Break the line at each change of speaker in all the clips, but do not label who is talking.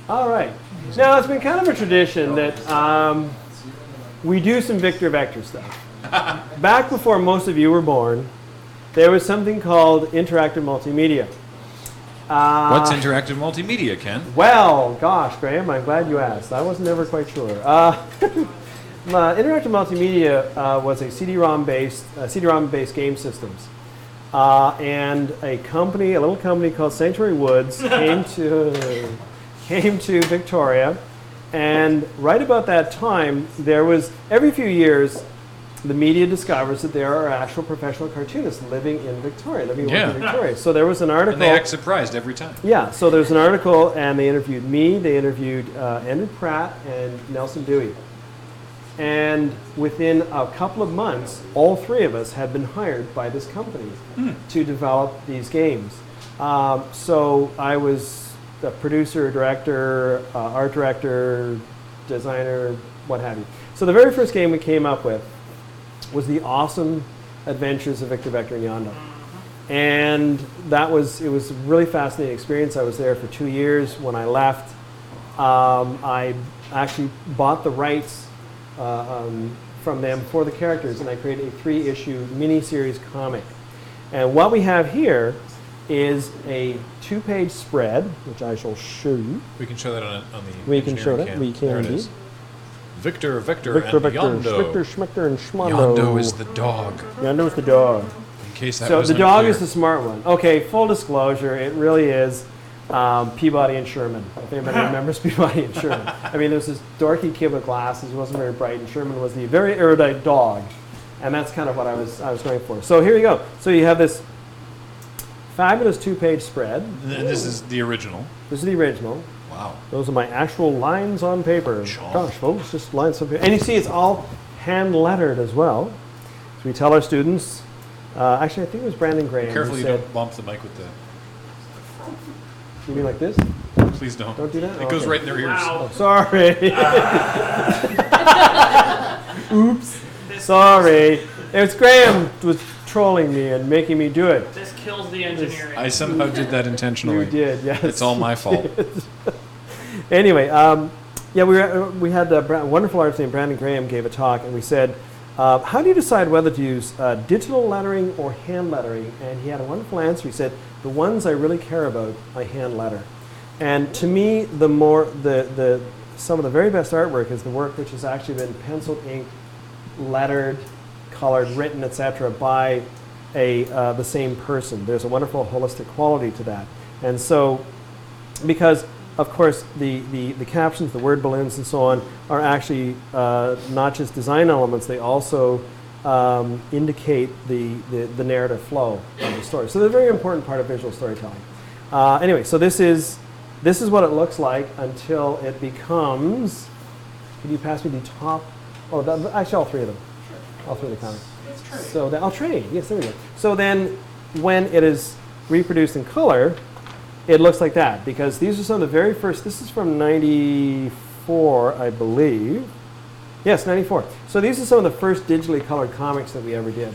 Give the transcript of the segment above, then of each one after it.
All right. Now, it's been kind of a tradition that we do some Victor Vector stuff. Back before most of you were born, there was something called interactive multimedia.
What's interactive multimedia, Ken?
Well, gosh, Graham, I'm glad you asked. I was never quite sure. Interactive multimedia was a CD-ROM-based game systems. And a little company called Sanctuary Woods came to Victoria, and right about that time, every few years, the media discovers that there are actual professional cartoonists living in Victoria, in Victoria. So there was an article.
And they act surprised every time.
Yeah, so there's an article, and they interviewed me, they interviewed Andrew Pratt and Nelson Dewey. And within a couple of months, all three of us had been hired by this company to develop these games. So I was the producer, director, art director, designer, what have you. So the very first game we came up with was the awesome Adventures of Victor Vector and Yondo. And it was a really fascinating experience. I was there for 2 years. When I left, I actually bought the rights from them for the characters, and I created a 3-issue mini-series comic. And what we have here is a 2-page spread, which I shall show you.
We can show that on the.
We can show that. We can
there
indeed.
It is. Victor, and Yondo.
Schmichter, Schmichter, and Schmondo.
Yondo is the dog.
Yondo is the dog.
In case that
So the
wasn't
dog
clear.
is the smart one. Okay, full disclosure, it really is Peabody and Sherman. If anybody remembers Peabody and Sherman. I mean, there's this dorky kid with glasses who wasn't very bright, and Sherman was the very erudite dog. And that's kind of what I was going for. So here you go. So you have this fabulous 2-page spread.
And this is the original.
This is the original.
Wow.
Those are my actual lines on paper. Gosh, folks, just lines on paper. And you see it's all hand-lettered as well. So we tell our students, actually I think it was Brandon Graham
Careful
who
you
said,
don't bump the mic with the.
you mean like this?
Please don't.
Don't do that?
It goes right in their ears.
Oh, sorry. Oops. Sorry. It's Graham was trolling me and making me do it.
This kills the engineering.
I somehow did that intentionally.
You did, yes.
It's all my fault.
Anyway, we had a wonderful artist named Brandon Graham gave a talk, and we said, how do you decide whether to use digital lettering or hand lettering? And he had a wonderful answer. He said, the ones I really care about, I hand letter. And to me, some of the very best artwork is the work which has actually been penciled, inked, lettered, colored, written, etc. by the same person. There's a wonderful holistic quality to that. And so, because of course the captions, the word balloons and so on are actually not just design elements, they also indicate the narrative flow of the story. So they're a very important part of visual storytelling. Anyway, so this is what it looks like until it becomes, can you pass me the top? Oh, actually all three of them. All three of the comics. So I'll trade. Yes, there we go. So then, when it is reproduced in color, it looks like that, because these are some of the very first. This is from '94, I believe. Yes, '94. So these are some of the first digitally colored comics that we ever did,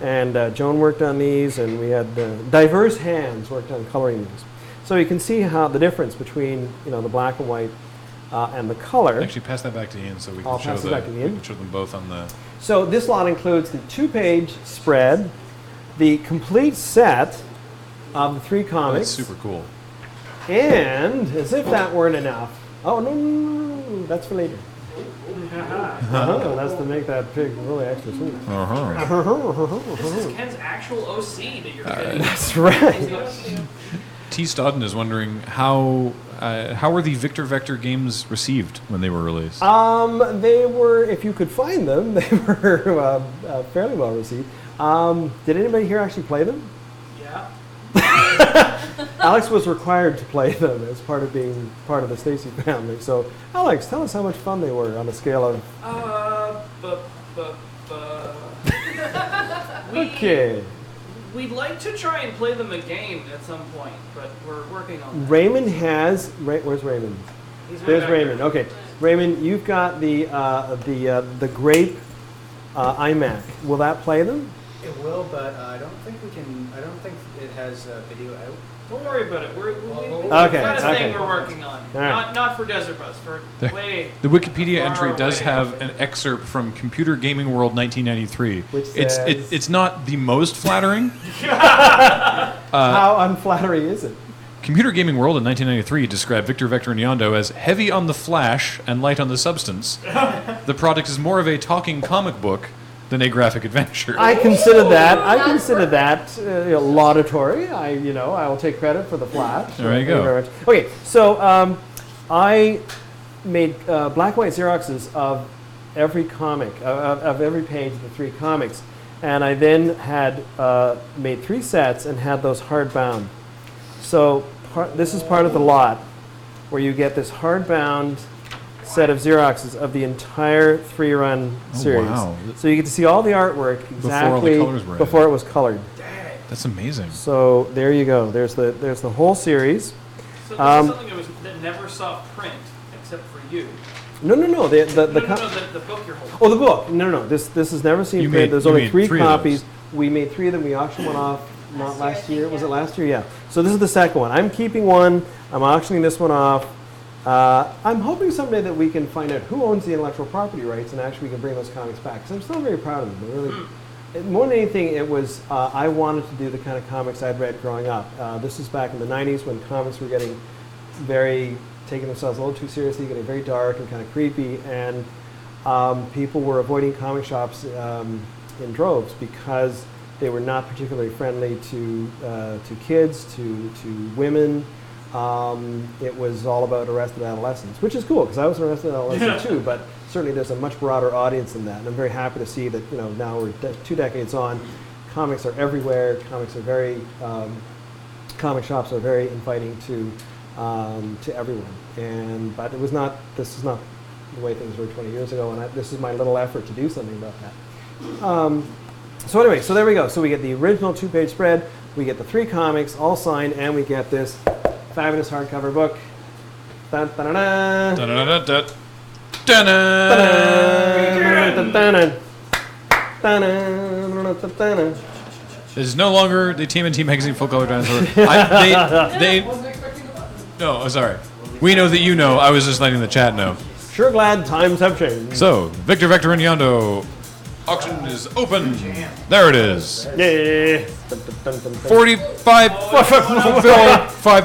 and Joan worked on these, and we had diverse hands worked on coloring these. So you can see how the difference between the black and white and the color.
Actually, pass that back to Ian so we can
I'll
show
pass it back to Ian.
We can show them both on the.
So this lot includes the 2-page spread, the complete set of the 3 comics.
That's super cool.
And, as if that weren't enough, oh, no, that's for later. That's to make that pig really extra sweet.
This is Ken's actual OC that you're getting.
That's right.
T. Stodden is wondering how were the Victor Vector games received when they were released?
They were, if you could find them, they were fairly well received. Did anybody here actually play them?
Yeah.
Alex was required to play them as part of being part of the Stacy family. So, Alex, tell us how much fun they were on a scale of. Okay.
We'd like to try and play them a game at some point, but we're working on that.
Raymond has. Where's Raymond? There's Raymond. Okay, Raymond, you've got the grape iMac. Will that play them?
It will, but I don't think we can. I don't think it has video out.
Don't worry about it. We've
Okay,
got a
okay.
thing we're working on.
All right.
Not for Desert Bus. For way.
The Wikipedia entry
far
does
away.
have an excerpt from Computer Gaming World 1993.
Which
It's
says-
it's not the most flattering.
How unflattering is it?
Computer Gaming World in 1993 described Victor Vector and Yondo as heavy on the flash and light on the substance. The product is more of a talking comic book than a graphic adventure.
I consider that laudatory. I will take credit for the flash.
There you go.
Thank very much. Okay, so I made black and white Xeroxes of every comic, of every page of the 3 comics, and I then had made 3 sets and had those hardbound. So this is part of the lot where you get this hardbound set of Xeroxes of the entire 3-run series.
wow.
So you get to see all the artwork exactly
colors were
before
added.
it was colored.
That's amazing.
So there you go. There's the whole series.
So this is something that never saw print except for you.
No. The
No, the book you're holding.
Oh, the book. No. This has never seen
You
print.
made-
There's
you
only
made
3
3 of
copies.
those.
We made 3 of them. We auctioned one off. Not last year. Was it last year? Yeah. So this is the second one. I'm keeping one. I'm auctioning this one off. I'm hoping someday that we can find out who owns the intellectual property rights and actually we can bring those comics back. Because I'm still very proud of them. They're really, more than anything, it was I wanted to do the kind of comics I'd read growing up. This is back in the 90s when comics were getting taking themselves a little too seriously, getting very dark and kind of creepy, and people were avoiding comic shops in droves because they were not particularly friendly to kids, to women. It was all about arrested adolescents, which is cool because I was an arrested adolescent too. But certainly, there's a much broader audience than that, and I'm very happy to see that now we're 2 decades on. Comics are everywhere. Comic shops are very inviting to everyone. But it was not. This is not the way things were 20 years ago, and this is my little effort to do something about that. So anyway, so there we go. So we get the original 2-page spread, we get the 3 comics all signed, and we get this fabulous hardcover book. Dun, dun, dun, dun.
Da-da-da-da. Da-da.
Dun, dun, dun, dun, dun, dun, dun.
This is no longer the TMNT Magazine Full Color Dinosaur. No, sorry. We know that you know. I was just letting the chat know.
Sure glad times have changed.
So, Victor Vector and Yondo. Auction is open. There it is.
Yeah.
45.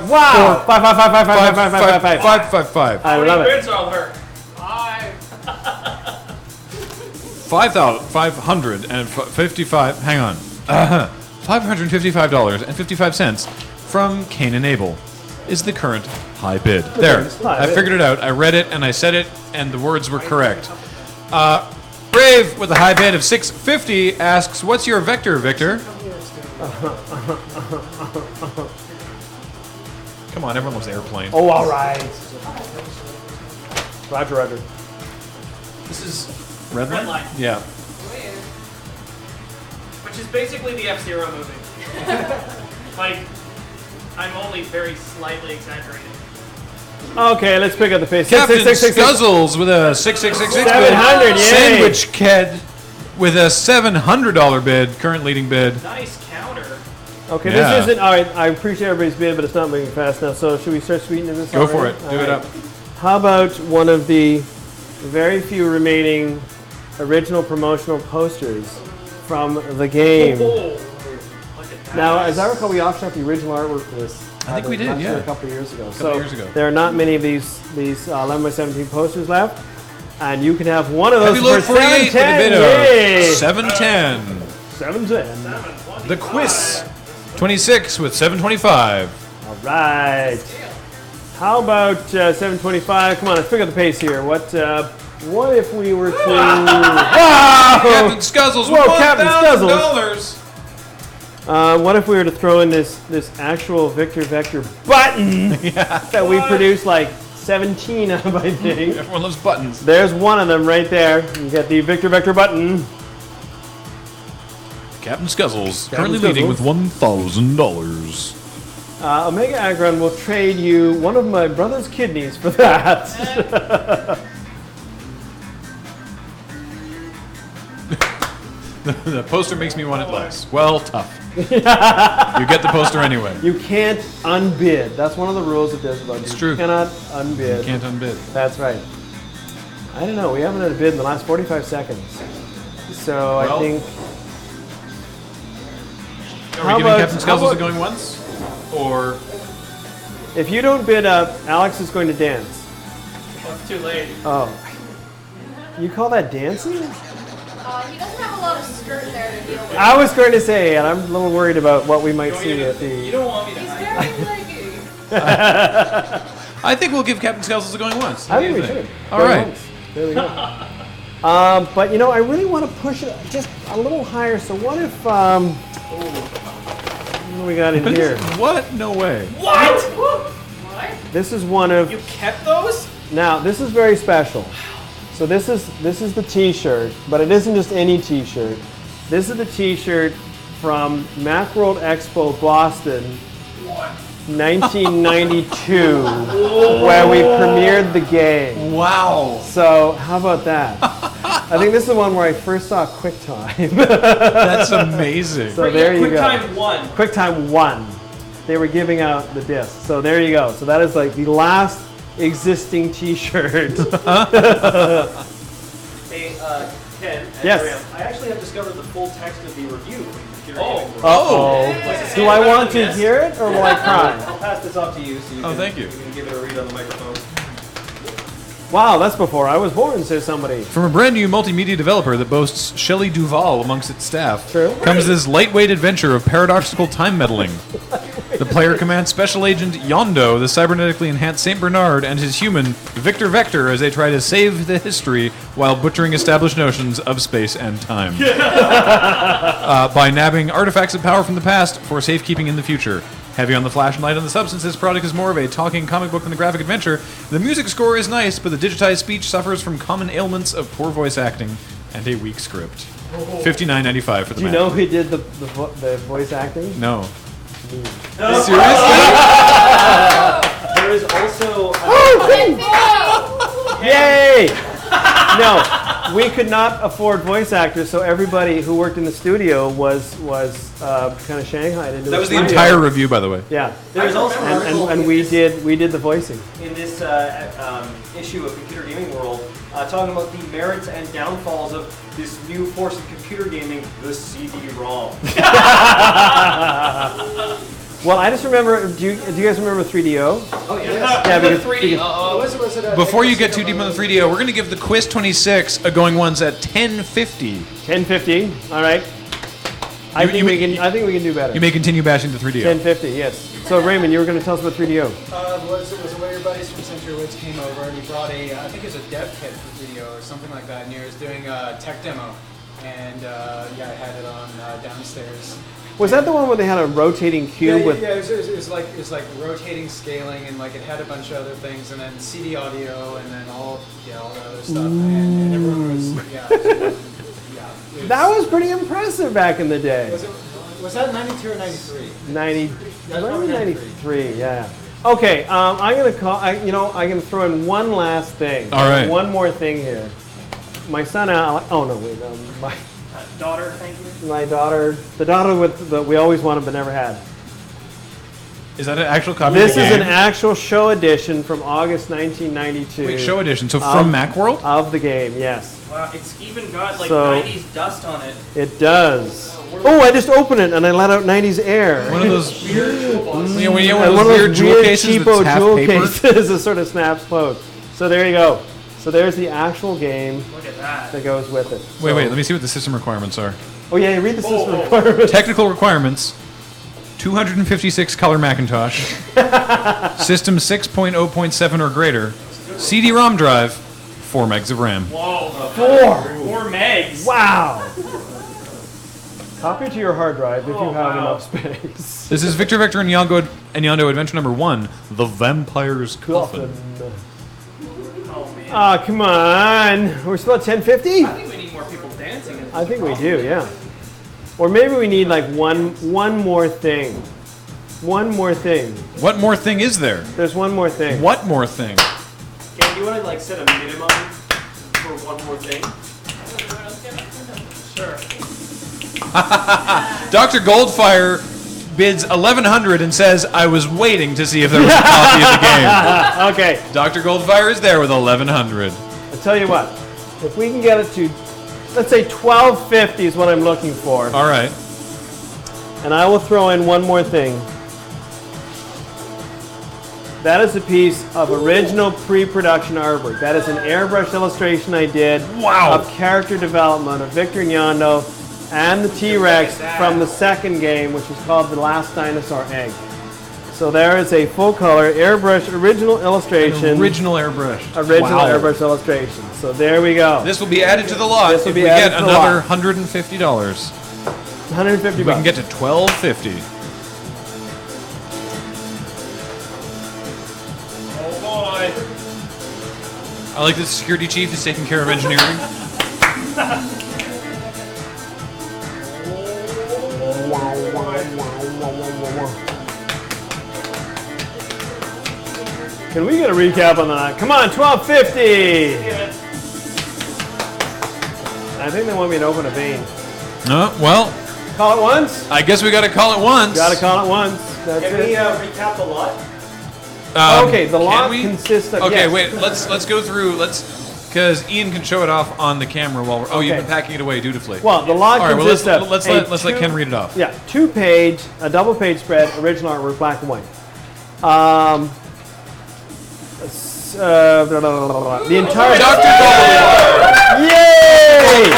Wow. 5. I love it.
Bids, Oliver.
5,555. Hang on. $555.55 from Cain and Abel is the current high bid. There. I figured it out. I read it and I said it, and the words were correct. Brave with a high bid of $650 asks, "What's your vector, Victor?" Come on, everyone loves airplane.
Oh, all right. Roger.
This is Red
Red Line.
Yeah.
Which is basically the F-Zero movie. Like, I'm only very slightly exaggerating.
Okay, let's pick up the pace.
Captain Scuzzles with a 666
700,
bid.
yay.
Sandwich Ked with a $700 bid. Current leading bid.
Nice counter.
Okay,
Yeah.
this isn't. All right, I appreciate everybody's bid, but it's not moving fast enough. So should we start sweetening this?
Go for
already?
it. Do
All
it
right.
up.
How about one of the very few remaining original promotional posters from the game?
Oh, look at that.
Now, as I recall, we auctioned off the original artwork for this.
I think we did,
last year,
yeah.
a couple of years ago.
Years ago.
There are not many of these 11x17 posters left, and you can have one of those
Heavy load
for
48 with a
$710.
bid
Yay!
of $710.
$710.
The Quiz 26 with $725.
All right. How about $725? Come on, let's pick up the pace here. What if we were to?
Captain Scuzzles with
Whoa, Captain
$1,000.
What if we were to throw in this actual Victor Vector button that we produced like 17 of, I think.
Everyone loves buttons.
There's one of them right there. You get the Victor Vector button.
Captain Scuzzles
Captain
currently leading
Scuzzles.
with $1,000.
Omega Agron will trade you one of my brother's kidneys for that.
The poster makes me want it less. Well, tough. You get the poster anyway.
You can't unbid. That's one of the rules of Disneyland.
It's
You
true.
cannot unbid.
You can't unbid.
That's right. I don't know. We haven't had a bid in the last 45 seconds. So I
Well,
think.
Are we giving Captain Scuzzles a going once? Or
If you don't bid up, Alex is going to dance.
Well, it's too late.
Oh. You call that dancing?
He doesn't have a lot of skirt there to deal with.
I was going to say, and I'm a little worried about what we might see at
You
the.
don't want me to
He's
hide.
very leggy.
I think we'll give Captain Scuzzles a going once.
I think we should.
All
Go
right.
once. There we go. But you know, I really want to push it just a little higher. So what if what do we got in here?
What? No way.
What?
This is one of.
You kept those?
Now, this is very special. So this is the T-shirt, but it isn't just any T-shirt. This is the T-shirt from Macworld Expo Boston, 1992, where we premiered the game.
Wow.
So how about that? I think this is the one where I first saw QuickTime.
That's amazing.
So there you go.
QuickTime 1.
QuickTime 1. They were giving out the disc. So there you go. So that is like the last existing T-shirt.
Hey, Ken and
Yes.
Graham, I actually have discovered the full text of the review from Computer
Oh.
Gaming World.
Uh-oh.
Yes.
Do I want to hear it or will I cry?
I'll pass this off to you so you
Oh,
can,
thank you.
can give it a read on the microphone.
Wow, that's before I was born, says somebody.
From a brand new multimedia developer that boasts Shelley Duvall amongst its staff,
True.
comes this lightweight adventure of paradoxical time meddling. The player commands Special Agent Yondo, the cybernetically enhanced Saint Bernard, and his human, Victor Vector, as they try to save the history while butchering established notions of space and time. By nabbing artifacts of power from the past for safekeeping in the future. Heavy on the flash and light on the substance, this product is more of a talking comic book than a graphic adventure. The music score is nice, but the digitized speech suffers from common ailments of poor voice acting and a weak script. $59.95 for the
Do you
Mac.
know who did the voice acting?
No.
Seriously? There is also
Yay! No, we could not afford voice actors, so everybody who worked in the studio was kind of shanghaied into
That was the
studio.
entire review, by the way.
Yeah,
there's also an article
and we did the voicing.
in this issue of Computer Gaming World talking about the merits and downfalls of this new force of computer gaming, the CD-ROM.
Well, I just remember. Do you guys remember 3DO?
Oh yeah.
Yeah,
The
because
3D. Uh-oh.
Before you get too deep on the 3DO, we're going to give the Quiz 26 a going once at 1050.
1050. All right. I think we can do better.
You may continue bashing the 3DO.
1050. Yes. So Raymond, you were going to tell us about 3DO.
Was one of your buddies from Century Woods came over and he brought I think it was a dev kit for video or something like that, and he was doing a tech demo, and I had it on downstairs.
Was that the one where they had a rotating cube with?
it was like rotating scaling, and like it had a bunch of other things, and then CD audio, and then all the other stuff, and everyone was
That was pretty impressive back in the day.
Was that 92 or 93?
90,
probably
93, yeah. Okay, I'm gonna throw in one last thing.
All right.
One more thing here. My son, my
Daughter, thank you.
my daughter, the daughter that we always wanted but never had.
Is that an actual copy
This
of the
is
game?
an actual show edition from August 1992.
Wait, show edition. So from Macworld?
Of the game, yes.
Wow, it's even got like
So-
90s dust on it.
It does. Oh, I just opened it and I let out 90s air.
One of those weird, one of
And
those weird jewel cases
cheapo
that's half
jewel
paper.
cases that sort of snaps closed. So there you go. So there's the actual game
Look at that.
that goes with it.
Wait, let me see what the system requirements are.
Oh yeah, read the system requirements.
Technical requirements: 256 color Macintosh, system 6.0.7 or greater, CD-ROM drive, 4 megs of RAM.
Whoa. 4 megs.
Wow. Copy it to your hard drive if you have
wow.
enough space.
This is Victor Vector and Yondo Adventure Number 1: The Vampire's Coffin.
Oh man.
Ah, come on. We're still at 1050?
I think we need more people dancing. In this.
I think we do, yeah. Or maybe we need like one more thing. One more thing.
What more thing is there?
There's one more thing.
What more thing?
Ken, do you want to like set a minimum for one more thing?
Sure.
Dr. Goldfire bids $1,100 and says, I was waiting to see if there was a copy of the game.
Okay.
Dr. Goldfire is there with $1,100.
I'll tell you what. If we can get it to, let's say $1,250 is what I'm looking for.
All right.
And I will throw in one more thing. That is a piece of original pre-production artwork. That is an airbrush illustration I did of character development of Victor and Yondo and the T-Rex from the second game, which was called The Last Dinosaur Egg. So there is a full-color airbrush original illustration.
An original airbrush.
Original airbrush illustration. So there we go.
This will be added to the lot
This will
if
be
we
added
get
to the
another
lot.
$150.
$150
We can get to $1,250.
Oh boy.
I like that the security chief is taking care of engineering.
Can we get a recap on that? Come on, $1,250. I think they want me to open a vein.
No, well,
Call it once.
I guess we got to call it once.
Got to call it once. That's
Can we
it.
recap the lot?
Okay, the
can
lot
we?
consists of.
Okay,
yes.
wait. Let's go through. Because Ian can show it off on the camera while we're. Oh, you've
Okay.
been packing it away dutifully.
Well, the lot
All right. Well,
consists of.
let's let Ken read it off.
Yeah, 2-page, a double-page spread, original artwork, black and white. The entire.
Dr. Goldfire.
Yay!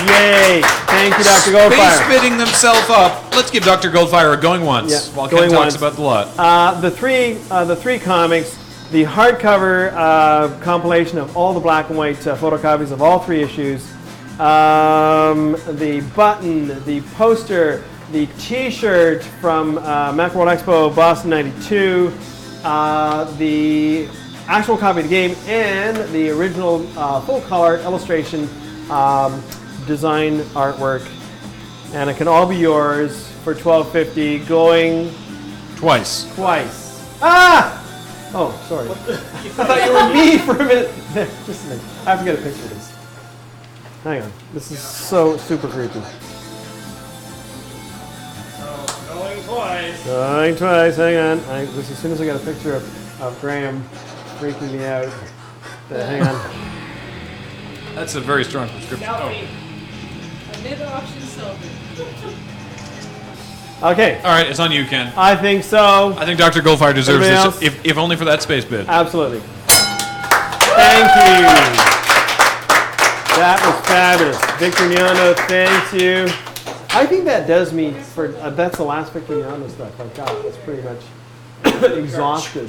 Yay! Thank you, Dr. Goldfire.
Space bidding themselves up. Let's give Dr. Goldfire a going once
Yeah,
while
going
Ken talks
once.
about the lot.
The three comics, the hardcover compilation of all the black and white photocopies of all 3 issues, the button, the poster, the T-shirt from Macworld Expo Boston '92, the actual copy of the game, and the original full-color illustration design artwork, and it can all be yours for $1,250, going
Twice.
twice. Ah! Oh, sorry. I thought you were me for a minute. Just a minute. I have to get a picture of this. Hang on. This is so super creepy.
Going twice.
Going twice. Hang on. As soon as I get a picture of Graham freaking me out. Hang on.
That's a very strong prescription.
Selfie.
Mid-auction selfie.
Okay.
All right, it's on you, Ken.
I think so.
I think Dr. Goldfire deserves
Everybody
this, if only for that space bid.
Absolutely. Thank you. That was fabulous. Victor Yondo, thank you. I think that does me for, that's the last Victor Yondo stuff I've got. It's pretty much exhausted.